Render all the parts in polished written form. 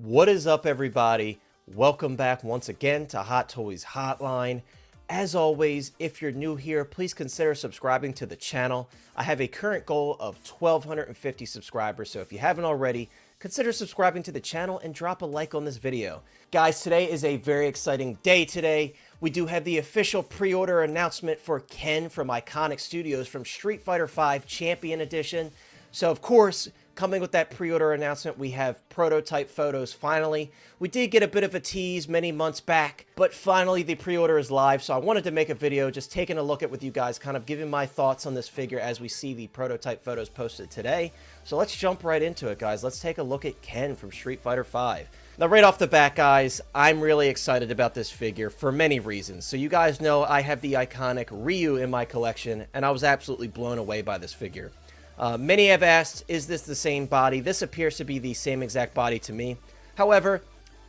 What is up, everybody? Welcome back once again to Hot Toys Hotline. As always, if you're new here, please consider subscribing to the channel. I have a current goal of 1,250 subscribers, so if you haven't already, consider subscribing to the channel and drop a like on this video. Guys, today is a very exciting day today. We do have the official pre-order announcement for Ken from Iconiq Studios from Street Fighter V Champion Edition. So, of course, coming with that pre-order announcement, we have prototype photos finally. We did get a bit of a tease many months back, but finally the pre-order is live, so I wanted to make a video just taking a look at with you guys, kind of giving my thoughts on this figure as we see the prototype photos posted today. So let's jump right into it, guys. Let's take a look at Ken from Street Fighter V. Now, right off the bat, guys, I'm really excited about this figure for many reasons. So you guys know I have the Iconiq Ryu in my collection, and I was absolutely blown away by this figure. Many have asked, is this the same body? This appears to be the same exact body to me. However,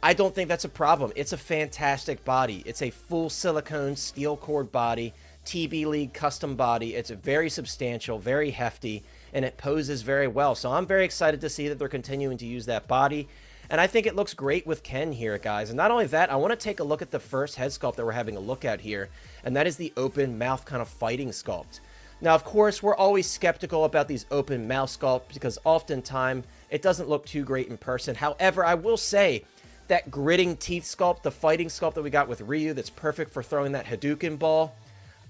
I don't think that's a problem. It's a fantastic body. It's a full silicone steel cord body, TB League custom body. It's very substantial, very hefty, and it poses very well. So I'm very excited to see that they're continuing to use that body. And I think it looks great with Ken here, guys. And not only that, I want to take a look at the first head sculpt that we're having a look at here. And that is the open mouth kind of fighting sculpt. Now, of course, we're always skeptical about these open mouth sculpts because oftentimes it doesn't look too great in person. However, I will say that gritting teeth sculpt, the fighting sculpt that we got with Ryu that's perfect for throwing that Hadouken ball,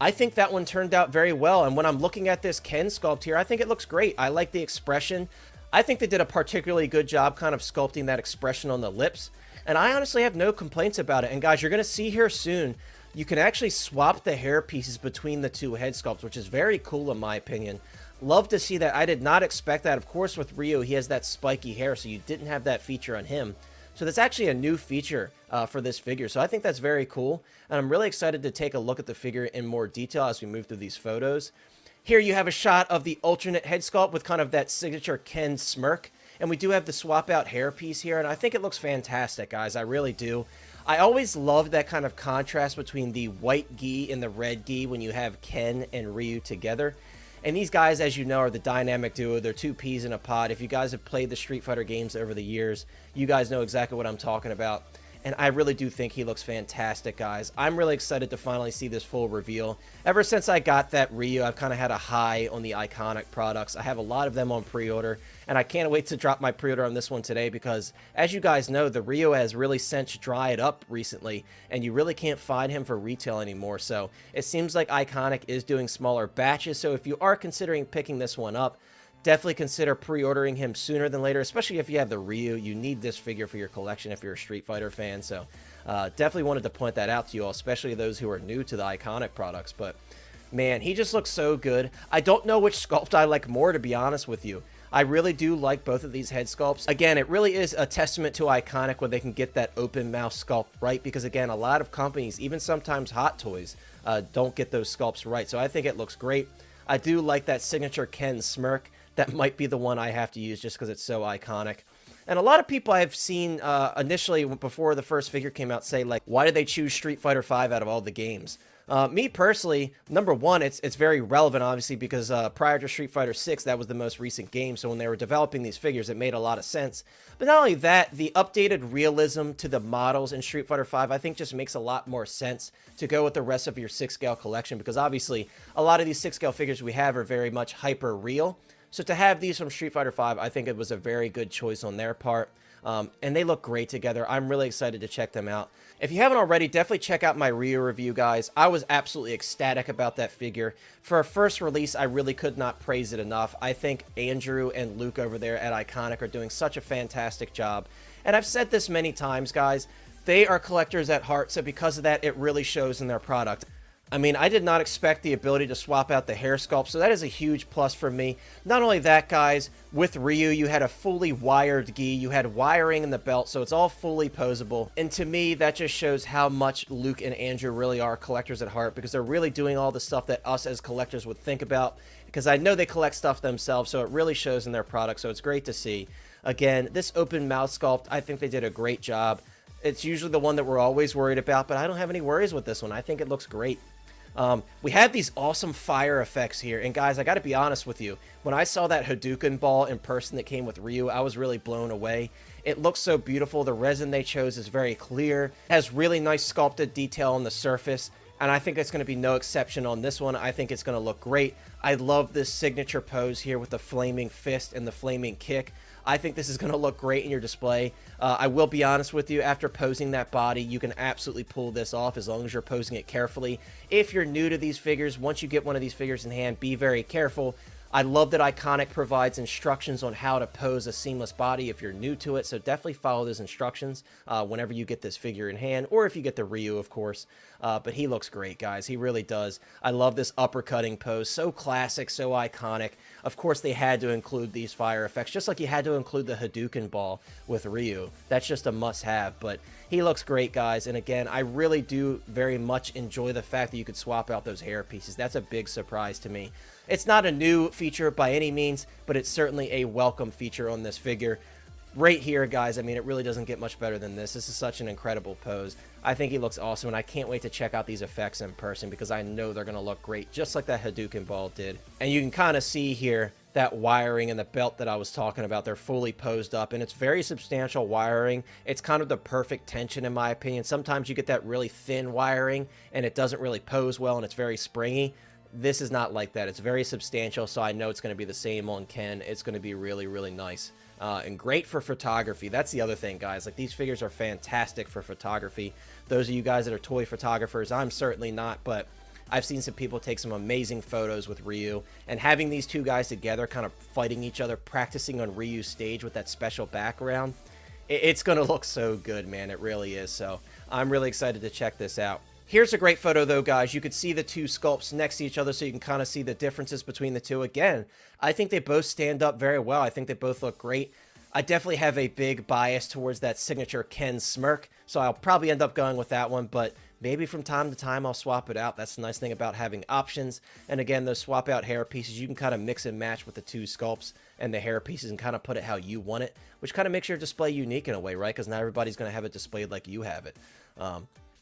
I think that one turned out very well. And when I'm looking at this Ken sculpt here, I think it looks great. I like the expression. I think they did a particularly good job kind of sculpting that expression on the lips. And I honestly have no complaints about it. And guys, you're going to see here soon, you can actually swap the hair pieces between the two head sculpts, which is very cool in my opinion. Love to see that. I did not expect that. Of course, with Ryu, he has that spiky hair, so you didn't have that feature on him. So that's actually a new feature for this figure. So I think that's very cool. And I'm really excited to take a look at the figure in more detail as we move through these photos. Here you have a shot of the alternate head sculpt with kind of that signature Ken smirk. And we do have the swap out hair piece here. And I think it looks fantastic, guys. I really do. I always love that kind of contrast between the white gi and the red gi when you have Ken and Ryu together. And these guys, as you know, are the dynamic duo. They're two peas in a pod. If you guys have played the Street Fighter games over the years, you guys know exactly what I'm talking about. And I really do think he looks fantastic, guys. I'm really excited to finally see this full reveal. Ever since I got that Ryu, I've kind of had a high on the Iconiq products. I have a lot of them on pre-order, and I can't wait to drop my pre-order on this one today because, as you guys know, the Ryu has really since dried up recently, and you really can't find him for retail anymore. So it seems like Iconiq is doing smaller batches, so if you are considering picking this one up, definitely consider pre-ordering him sooner than later, especially if you have the Ryu. You need this figure for your collection if you're a Street Fighter fan. So definitely wanted to point that out to you all, especially those who are new to the Iconiq products. But man, he just looks so good. I don't know which sculpt I like more, to be honest with you. I really do like both of these head sculpts. Again, it really is a testament to Iconiq when they can get that open mouth sculpt right, because again, a lot of companies, even sometimes Hot Toys, don't get those sculpts right. So I think it looks great. I do like that signature Ken smirk. That might be the one I have to use just because it's so iconic. And a lot of people I've seen initially, before the first figure came out, say, like, why did they choose Street Fighter V out of all the games? Me personally, number one, it's very relevant, obviously, because prior to Street Fighter VI, that was the most recent game. So when they were developing these figures, it made a lot of sense. But not only that, the updated realism to the models in Street Fighter V, I think, just makes a lot more sense to go with the rest of your 6-scale collection. Because obviously, a lot of these 6-scale figures we have are very much hyper real. So to have these from Street Fighter V, I think it was a very good choice on their part. And they look great together. I'm really excited to check them out. If you haven't already, definitely check out my Ryu review, guys. I was absolutely ecstatic about that figure. For a first release, I really could not praise it enough. I think Andrew and Luke over there at Iconiq are doing such a fantastic job. And I've said this many times, guys. They are collectors at heart, so because of that, it really shows in their product. I mean, I did not expect the ability to swap out the hair sculpt, so that is a huge plus for me. Not only that, guys, with Ryu, you had a fully wired gi, you had wiring in the belt, so it's all fully posable. And to me, that just shows how much Luke and Andrew really are collectors at heart, because they're really doing all the stuff that us as collectors would think about, because I know they collect stuff themselves, so it really shows in their product, so it's great to see. Again, this open mouth sculpt, I think they did a great job. It's usually the one that we're always worried about, but I don't have any worries with this one. I think it looks great. We have these awesome fire effects here, and guys, I gotta be honest with you, when I saw that Hadouken ball in person that came with Ryu, I was really blown away. It looks so beautiful. The resin they chose is very clear, has really nice sculpted detail on the surface, and I think it's going to be no exception on this one. I think it's going to look great. I love this signature pose here with the flaming fist and the flaming kick. I think this is going to look great in your display. I will be honest with you, after posing that body, you can absolutely pull this off as long as you're posing it carefully. If you're new to these figures, once you get one of these figures in hand, be very careful. I love that Iconiq provides instructions on how to pose a seamless body if you're new to it, so definitely follow those instructions whenever you get this figure in hand, or if you get the Ryu, of course. But he looks great, guys. He really does. I love this uppercutting pose. So classic, so iconic. Of course, they had to include these fire effects, just like you had to include the Hadouken ball with Ryu. That's just a must-have, but he looks great, guys. And again, I really do very much enjoy the fact that you could swap out those hair pieces. That's a big surprise to me. It's not a new feature by any means, but it's certainly a welcome feature on this figure. Right here, guys, I mean, it really doesn't get much better than this. This is such an incredible pose. I think he looks awesome, and I can't wait to check out these effects in person because I know they're going to look great, just like that Hadouken ball did. And you can kind of see here that wiring and the belt that I was talking about. They're fully posed up, and it's very substantial wiring. It's kind of the perfect tension, in my opinion. Sometimes you get that really thin wiring, and it doesn't really pose well, and it's very springy. This is not like that. It's very substantial, so I know it's going to be the same on Ken. It's going to be really, really nice. And great for photography. That's the other thing, guys. Like, these figures are fantastic for photography. Those of you guys that are toy photographers, I'm certainly not, but I've seen some people take some amazing photos with Ryu, and having these two guys together kind of fighting each other, practicing on Ryu's stage with that special background, it's going to look so good, man. It really is. So I'm really excited to check this out. Here's a great photo, though, guys. You could see the two sculpts next to each other, so you can kind of see the differences between the two. Again, I think they both stand up very well. I think they both look great. I definitely have a big bias towards that signature Ken smirk, so I'll probably end up going with that one, but maybe from time to time I'll swap it out. That's the nice thing about having options. And again, those swap out hair pieces, you can kind of mix and match with the two sculpts and the hair pieces and kind of put it how you want it, which kind of makes your display unique in a way, right? Because not everybody's going to have it displayed like you have it.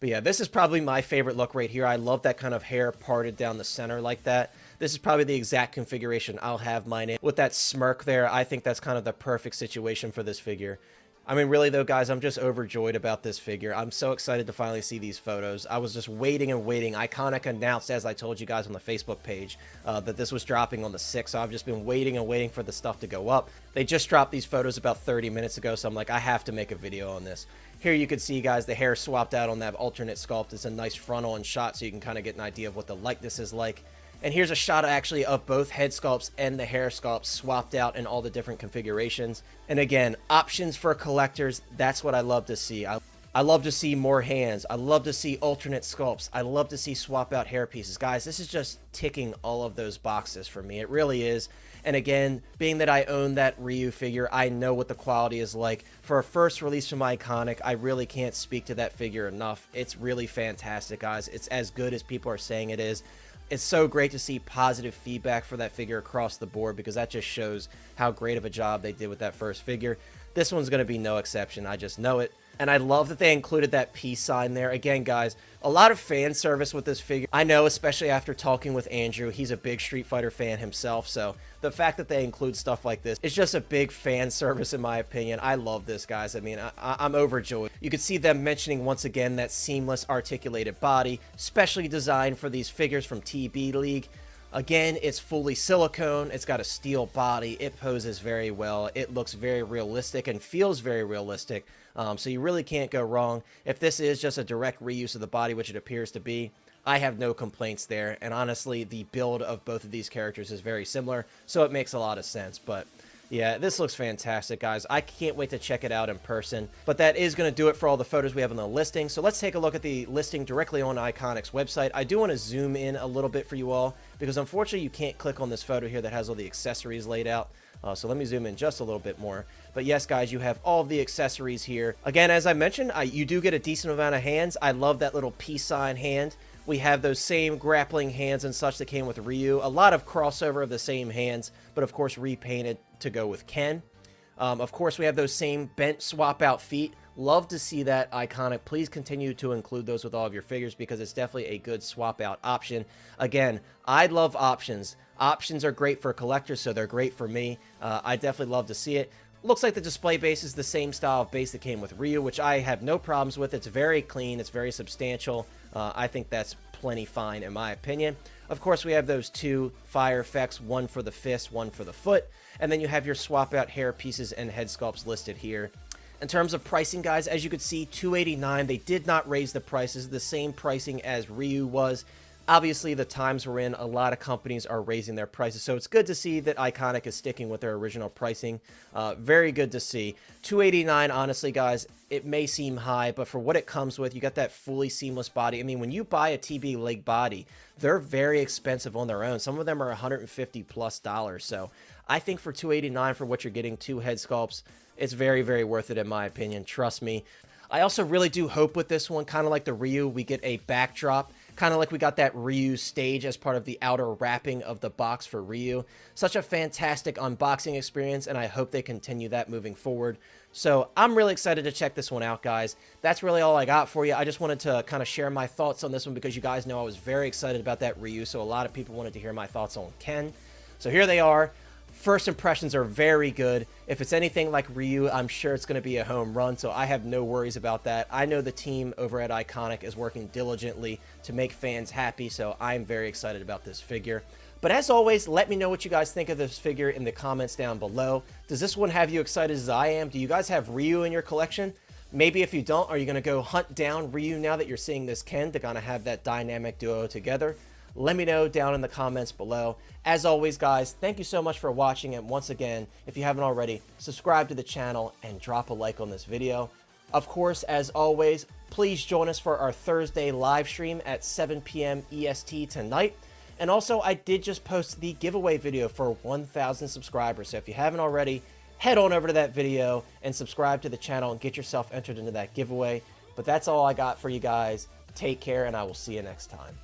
But yeah, this is probably my favorite look right here. I love that kind of hair parted down the center like that. This is probably the exact configuration I'll have mine in. With that smirk there, I think that's kind of the perfect situation for this figure. I mean, really though, guys, I'm just overjoyed about this figure. I'm so excited to finally see these photos. I was just waiting and waiting. Iconiq announced, as I told you guys on the Facebook page, that this was dropping on the 6th, so I've just been waiting and waiting for the stuff to go up. They just dropped these photos about 30 minutes ago, so I'm like, I have to make a video on this. Here you can see, guys, the hair swapped out on that alternate sculpt. It's a nice frontal-on shot, so you can kind of get an idea of what the likeness is like. And here's a shot actually of both head sculpts and the hair sculpts swapped out in all the different configurations. And again, options for collectors, that's what I love to see. I love to see more hands. I love to see alternate sculpts. I love to see swap out hair pieces. Guys, this is just ticking all of those boxes for me. It really is. And again, being that I own that Ryu figure, I know what the quality is like. For a first release from Iconiq, I really can't speak to that figure enough. It's really fantastic, guys. It's as good as people are saying it is. It's so great to see positive feedback for that figure across the board, because that just shows how great of a job they did with that first figure. This one's going to be no exception. I just know it. And I love that they included that peace sign there. Again, guys, a lot of fan service with this figure. I know, especially after talking with Andrew, he's a big Street Fighter fan himself. So the fact that they include stuff like this is just a big fan service, in my opinion. I love this, guys. I mean, I'm overjoyed. You could see them mentioning once again that seamless articulated body, specially designed for these figures from TB League. Again, it's fully silicone. It's got a steel body. It poses very well. It looks very realistic and feels very realistic. So you really can't go wrong. If this is just a direct reuse of the body, which it appears to be, I have no complaints there. And honestly, the build of both of these characters is very similar, so it makes a lot of sense. But yeah, this looks fantastic, guys. I can't wait to check it out in person. But that is going to do it for all the photos we have on the listing. So let's take a look at the listing directly on Iconiq's website. I do want to zoom in a little bit for you all, because unfortunately you can't click on this photo here that has all the accessories laid out. So let me zoom in just a little bit more. But yes, guys, you have all of the accessories here. Again, as I mentioned, you do get a decent amount of hands. I love that little peace sign hand. We have those same grappling hands and such that came with Ryu. A lot of crossover of the same hands, but of course repainted to go with Ken. Of course, we have those same bent swap out feet. Love to see that, Iconiq. Please continue to include those with all of your figures because it's definitely a good swap out option. Again, I love options. Options are great for collectors, so they're great for me. I definitely love to see it. Looks like the display base is the same style of base that came with Ryu, which I have no problems with. It's very clean. It's very substantial. I think that's plenty fine in my opinion. Of course, we have those two fire effects, one for the fist, one for the foot. And then you have your swap out hair pieces and head sculpts listed here. In terms of pricing, guys, as you can see, $289. They did not raise the prices. The same pricing as Ryu was. Obviously, the times we're in, a lot of companies are raising their prices, so it's good to see that Iconiq is sticking with their original pricing. Very good to see. $289, honestly, guys, it may seem high, but for what it comes with, you got that fully seamless body. I mean, when you buy a TB leg body, they're very expensive on their own. Some of them are $150+, so I think for $289 for what you're getting, two head sculpts, it's very, very worth it in my opinion. Trust me. I also really do hope with this one, kind of like the Ryu, we get a backdrop. Kind of like we got that Ryu stage as part of the outer wrapping of the box for Ryu. Such a fantastic unboxing experience, and I hope they continue that moving forward. So I'm really excited to check this one out, guys. That's really all I got for you. I just wanted to kind of share my thoughts on this one because you guys know I was very excited about that Ryu, so a lot of people wanted to hear my thoughts on Ken. So here they are. First impressions are very good. If it's anything like Ryu, I'm sure it's going to be a home run, so I have no worries about that. I know the team over at Iconiq is working diligently to make fans happy, so I'm very excited about this figure. But as always, let me know what you guys think of this figure in the comments down below. Does this one have you excited as I am? Do you guys have Ryu in your collection? Maybe if you don't, are you going to go hunt down Ryu now that you're seeing this Ken to kind of have that dynamic duo together? Let me know down in the comments below. As always, guys, thank you so much for watching, and once again, if you haven't already, subscribe to the channel and drop a like on this video. Of course, as always, please join us for our Thursday live stream at 7 p.m. EST tonight. And also, I did just post the giveaway video for 1,000 subscribers, so if you haven't already, head on over to that video and subscribe to the channel and get yourself entered into that giveaway. But that's all I got for you guys. Take care, and I will see you next time.